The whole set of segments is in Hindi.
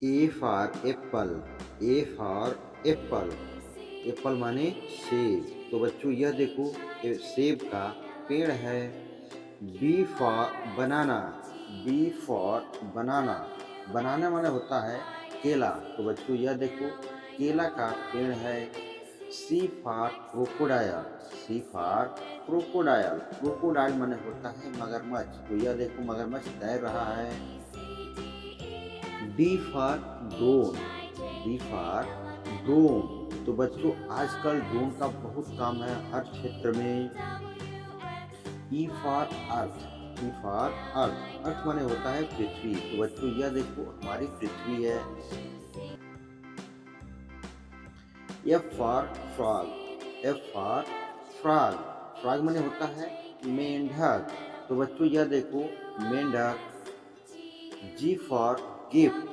A for Apple. A for Apple. Apple माने सेब। तो बच्चों यह देखो, ये सेब का पेड़ है। B for banana. B for banana. Banana माने होता है केला। तो बच्चों यह देखो, केला का पेड़ है। C for crocodile. C for crocodile. Crocodile माने होता है मगरमच्छ। तो यह देखो, मगरमच्छ तैर रहा है। D for drone. D for drone. तो बच्चों आजकल ड्रोन का बहुत काम है हर क्षेत्र में। E for earth. E for earth. अर्थ माने होता है पृथ्वी। तो बच्चों यह देखो, हमारी पृथ्वी है। F for frog. F for frog. Frog माने होता है मेंढक। तो बच्चों यह देखो, मेंढक। जी फॉर गिफ्ट।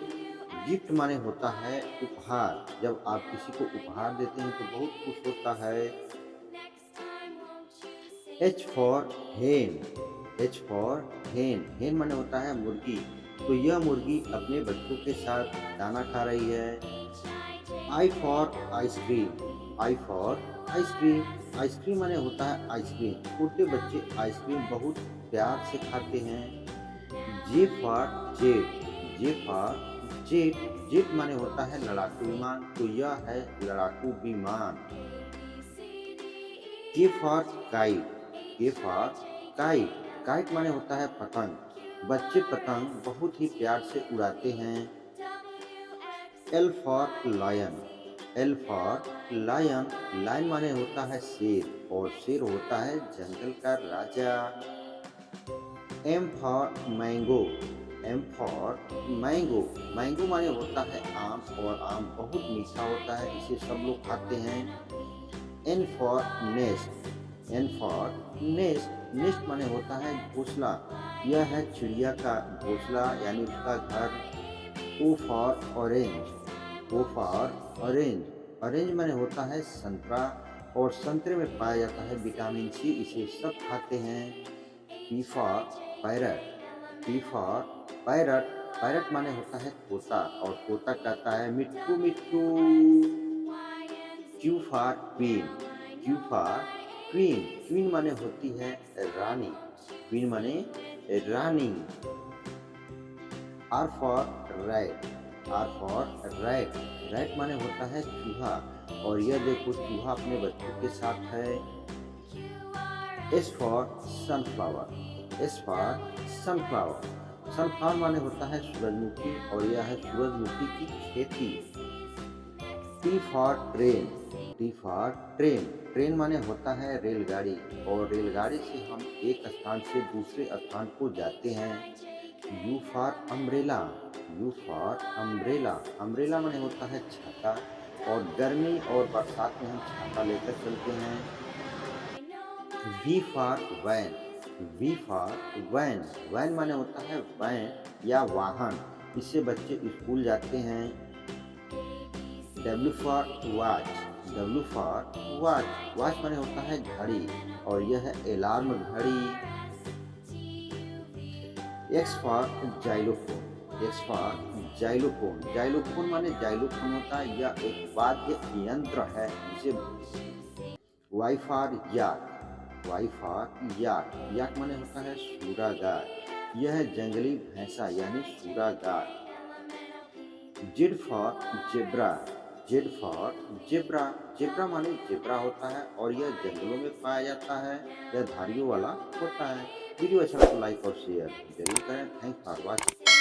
गिफ्ट माने होता है उपहार। जब आप किसी को उपहार देते हैं तो बहुत खुश होता है। एच फॉर हेन। एच फॉर हेन। हेन माने होता है मुर्गी। तो यह मुर्गी अपने बच्चों के साथ दाना खा रही है। I for ice cream. I for ice cream. Ice cream माने होता है आइसक्रीम। छोटे बच्चे आइसक्रीम बहुत प्यार से खाते हैं। J for jet. J for jet. Jet माने होता है लड़ाकू विमान। तो यह है लड़ाकू विमान। के फॉर काइट। के फॉर काइट। काइट माने होता है पतंग। बच्चे पतंग बहुत ही प्यार से उड़ाते हैं। L for lion. L for lion. Lion माने होता है शेर, और शेर होता है जंगल का राजा। M for mango. M for mango. Mango माने होता है आम, और आम बहुत मीठा होता है, इसे सब लोग खाते हैं। N for nest. N for nest. Nest माने होता है घोंसला। यह है चिड़िया का घोंसला, यानी उसका घर। O for orange. O for orange. Orange माने होता है संतरा, और संतरे में पाया जाता है विटामिन सी, इसे सब खाते हैं। P for parrot. P for parrot. Parrot माने होता है तोता, और तोता कहता है मिट्टू मिट्टू। Q for queen. Q for queen. Queen माने होती है रानी। क्वीन माने रानी। R for rat. R for rat. Rat माने होता है चूहा, और यह देखो चूहा अपने बच्चों के साथ है। S for sunflower. S for sunflower. Sunflower माने होता है सूरजमुखी, और यह है सूरजमुखी की खेती। T for train. T for train. Train माने होता है रेलगाड़ी, और रेलगाड़ी से हम एक स्थान से दूसरे स्थान को जाते हैं। You for umbrella. You for umbrella. Umbrella माने होता है छाता, और गर्मी और बरसात में हम छाता लेकर चलते हैं। V for van. V for van. Van माने होता है वैन या वाहन, इससे बच्चे स्कूल जाते हैं। W for watch. W for watch. Watch माने होता है घड़ी, और यह है अलार्म घड़ी। X for xylophone. X for xylophone. Xylophone माने जाइलोफोन होता है, यह एक वाद्य यंत्र है, जिसे Y for yak. Y for yak. Yak माने होता है सूरा गाय, यह है जंगली भैंसा यानी सूरा गाय। Z for zebra. Z for zebra. Zebra माने जेब्रा होता है, और यह जंगलों में पाया जाता है, यह धारियों वाला होता है। वीडियो अच्छा लगा तो लाइक और शेयर जरूर करें। Thanks for watching.